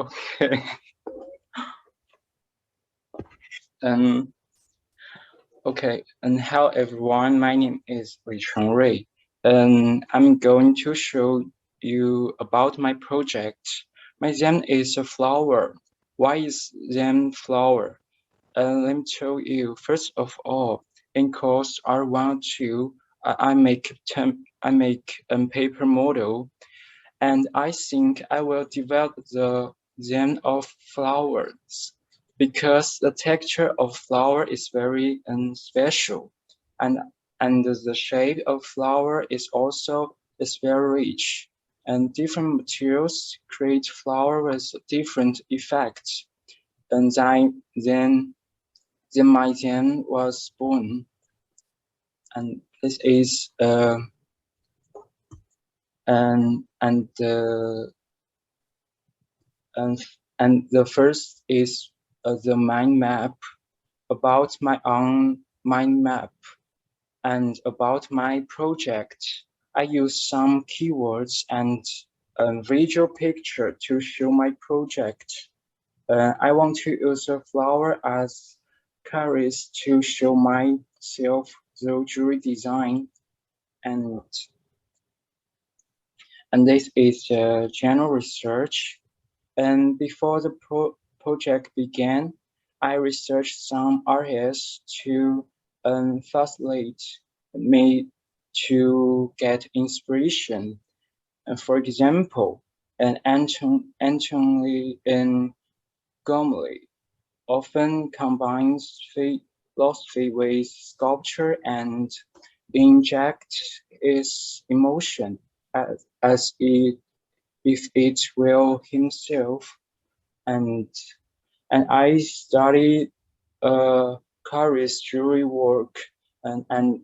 Okay. Um, okay. And hello everyone. My name is Wei Rui. I'm going to show you about my project. My theme is a flower. Why is theme flower? Let me tell you. First of all, in course R1-2, I make a paper model, and I think I will develop the theme of flowers because the texture of flower is very special, and the shape of flower is very rich, and different materials create flower with different effects. And then my theme was born, and this is and and and the first is the mind map. About my own mind map and about my project. I use some keywords and a visual picture to show my project. I want to use a flower as carries to show myself the jewelry design, and this is general research. And before the project began, I researched some artists to facilitate me to get inspiration. For example, Antony Gormley often combines philosophy with sculpture and injects its emotion as if it will himself, and I studied Curry's jewelry work, and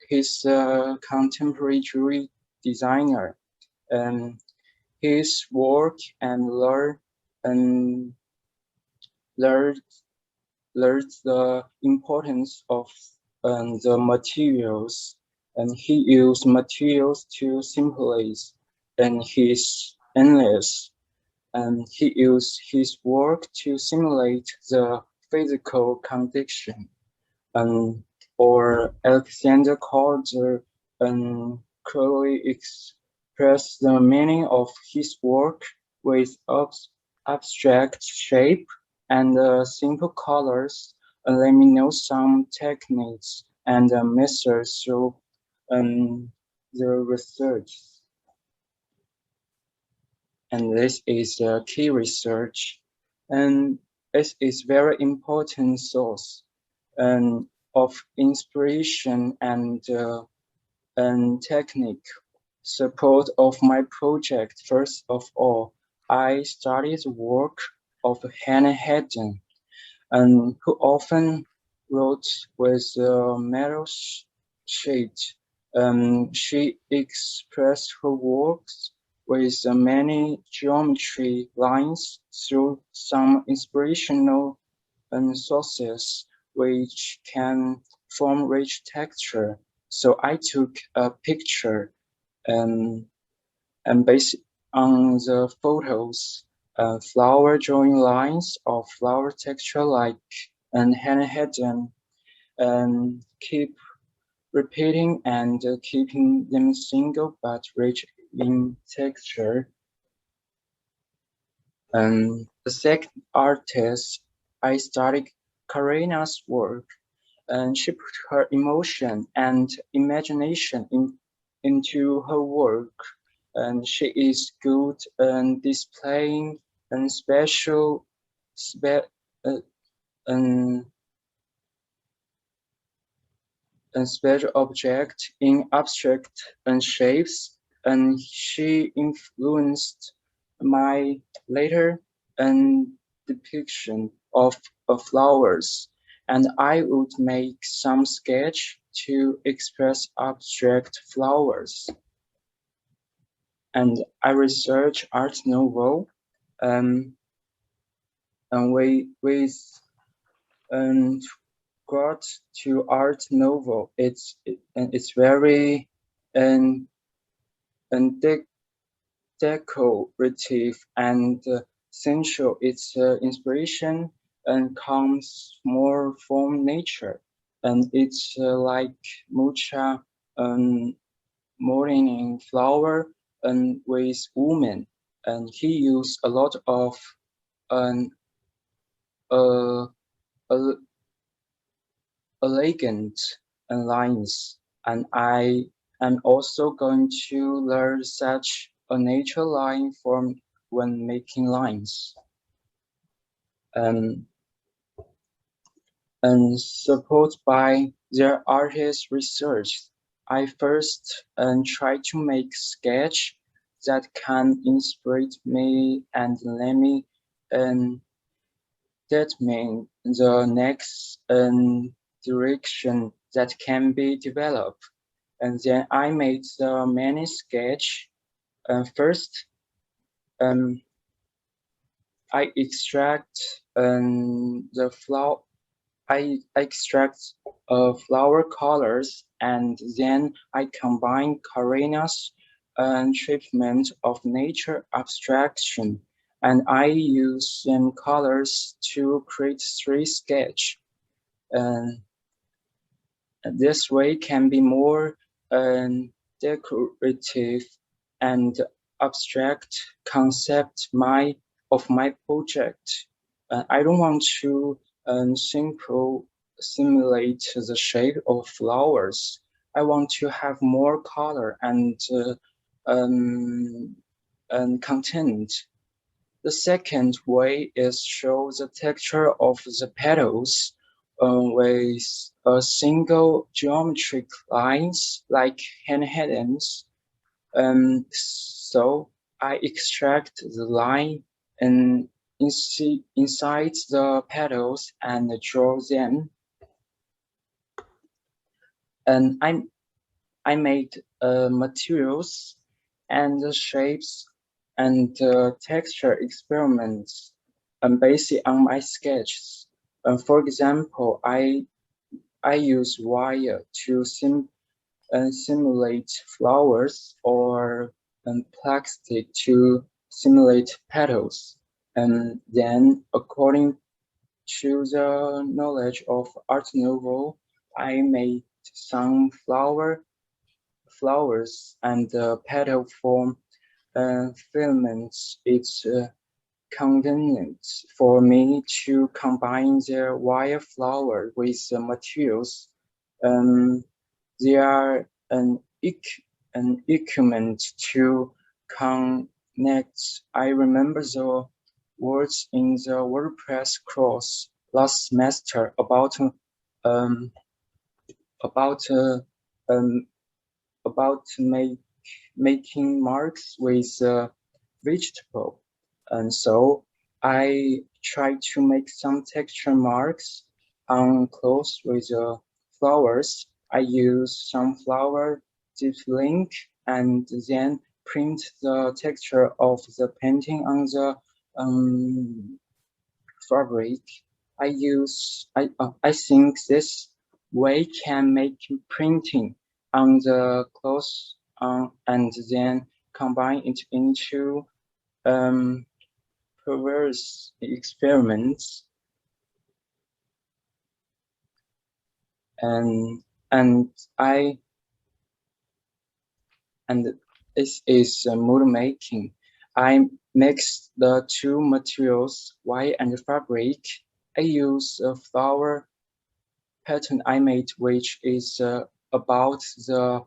he's a contemporary jewelry designer, and his work and and learned learned the importance of the materials, and he used materials to symbolize and his endless, and he used his work to simulate the physical condition. Or Alexander Calder clearly expressed the meaning of his work with abstract shape and simple colors. Let me know some techniques and methods through the research. And this is a key research, and it is very important source of inspiration and technique support of my project. First of all, I studied the work of Hannah Haddon, and who often wrote with metal sheet. She expressed her works with many geometry lines through some inspirational sources which can form rich texture. So I took a picture um, and based on the photos, flower drawing lines of flower texture like and Hannah Haddon, and keep repeating and keeping them single but rich in texture. The second artist, I studied Karina's work, and she put her emotion and imagination into her work, and she is good in displaying and special spe, uh, and, and special object in abstract and shapes, and she influenced my later depiction of flowers, and I would make some sketch to express abstract flowers. And I research Art Nouveau, um, and with got to Art Nouveau. It's very and decorative and essential. Its inspiration and comes more from nature, and it's like mucha morning flower and with woman, and he used a lot of um, uh, elegant lines, and I am also going to learn such a natural line form when making lines. Um, and supported by their artist research, I first try to make sketch that can inspire me and let me um, determine the next direction that can be developed. And then I made the many sketch. First, um, I extract the flower. I extract flower colors, and then I combine Karina's treatment of nature abstraction, and I use some colors to create three sketch. And this way can be more decorative and abstract concept of my project. I don't want to simple simulate the shape of flowers. I want to have more color um, and content. The second way is show the texture of the petals with a single geometric lines like hand-headings. So I extract the line and inside the petals and draw them. And I made materials and the shapes and texture experiments based on my sketches. For example, I use wire to simulate flowers or plastic to simulate petals. And then, according to the knowledge of Art Nouveau, I made some flowers and petal form filaments. It's convenient for me to combine the wire flower with the materials. Um, they are an equipment to connect. I remember the words in the WordPress course last semester um, about uh, um, about making marks with vegetable. And so I try to make some texture marks on clothes with flowers. I use some flower deep link and then print the texture of the painting on the fabric. I think this way can make printing on the clothes and then combine it into previous experiments, and and I and this is mold making. I mix the two materials, wire and fabric. I use a flower pattern I made, which is about the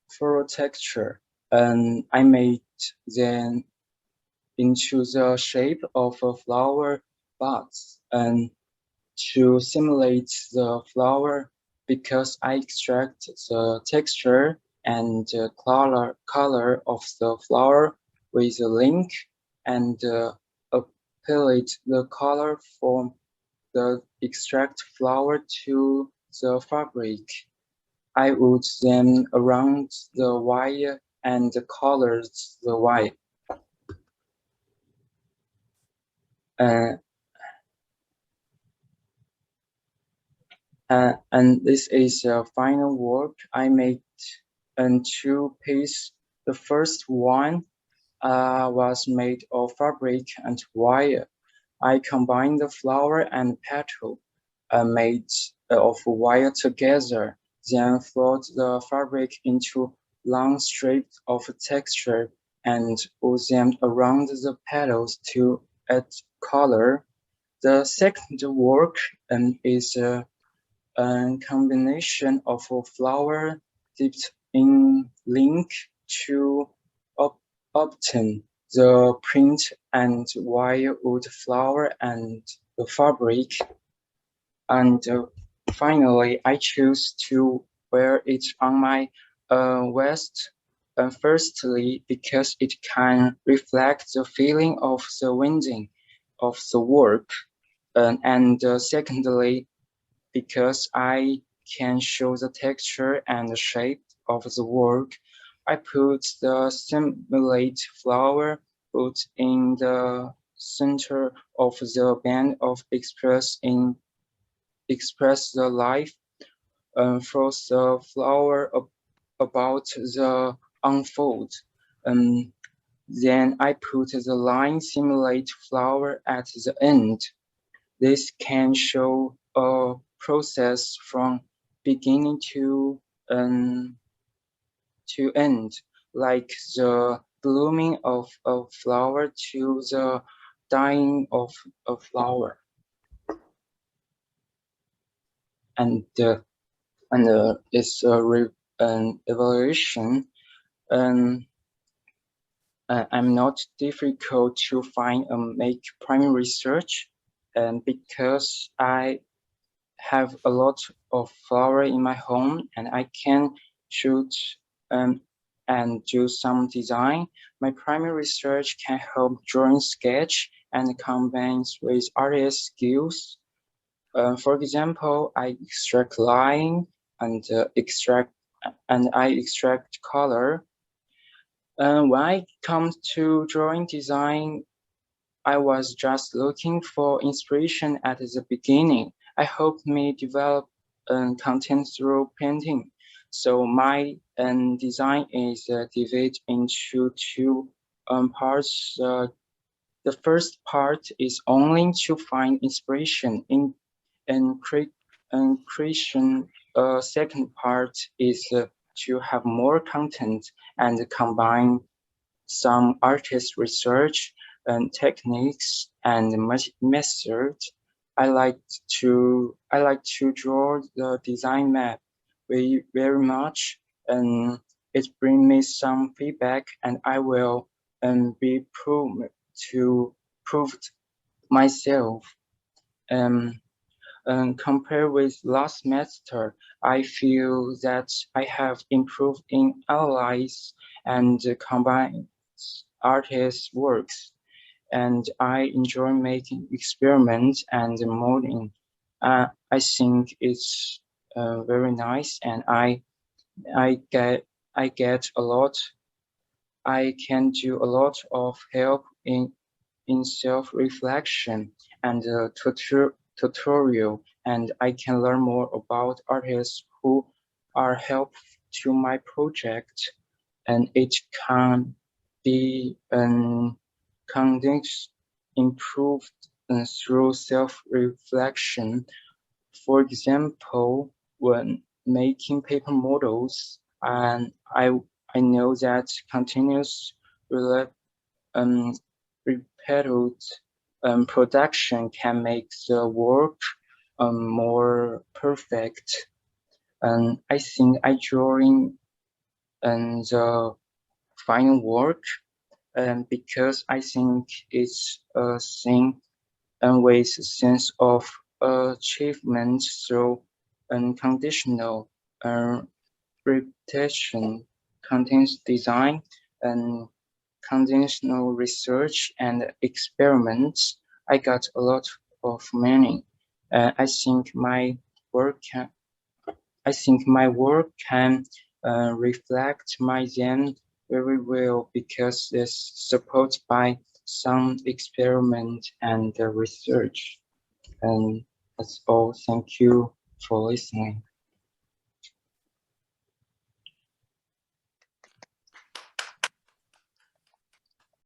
floral texture, and I made them into the shape of a flower buds and to simulate the flower because I extract the texture and color of the flower with a link and apply the color from the extract flower to the fabric. I would then around the wire and colors the wire. Uh, and this is a final work I made in two pieces. The first one was made of fabric and wire. I combined the flower and petal made of wire together, then fold the fabric into long strips of texture and wound them around the petals to add color. The second work is a combination of a flower dipped in ink to obtain the print and wire wood flower and the fabric. And finally, I choose to wear it on my vest. Firstly, because it can reflect the feeling of the winding of the work. And secondly, because I can show the texture and the shape of the work, I put the simulate flower wood in the center of the band of express the life for the flower about the unfold. Then I put the line simulate flower at the end. This can show a process from beginning to end, like the blooming of a flower to the dying of a flower. And it's an evaluation. I'm not difficult to find and make primary research, because I have a lot of flower in my home and I can shoot and do some design. My primary research can help drawing sketch and combines with artist skills. For example, I extract line and I extract color. When it comes to drawing design, I was just looking for inspiration at the beginning. I hope me develop content through painting. So my design is divided into two parts. The first part is only to find inspiration in creation. Second part is to have more content and combine some artist research and techniques and methods. I like to draw the design map very much, and it brings me some feedback, and I will be proved myself. Compared with last semester, I feel that I have improved in analyze and combine artist works, and I enjoy making experiments and modeling. I think it's very nice, and I get a lot. I can do a lot of help in self-reflection and tutorial, and I can learn more about artists who are helpful to my project, and it can be context improved through self-reflection. For example, when making paper models, and I know that continuous um, repeated production can make the work more perfect. And I think I drawing and the final work, because I think it's a thing with sense of achievement through unconditional repetition, contains design and conventional research and experiments. I got a lot of meaning. I think my work can reflect my Zen very well because it's supported by some experiment and research. And that's all. Thank you for listening.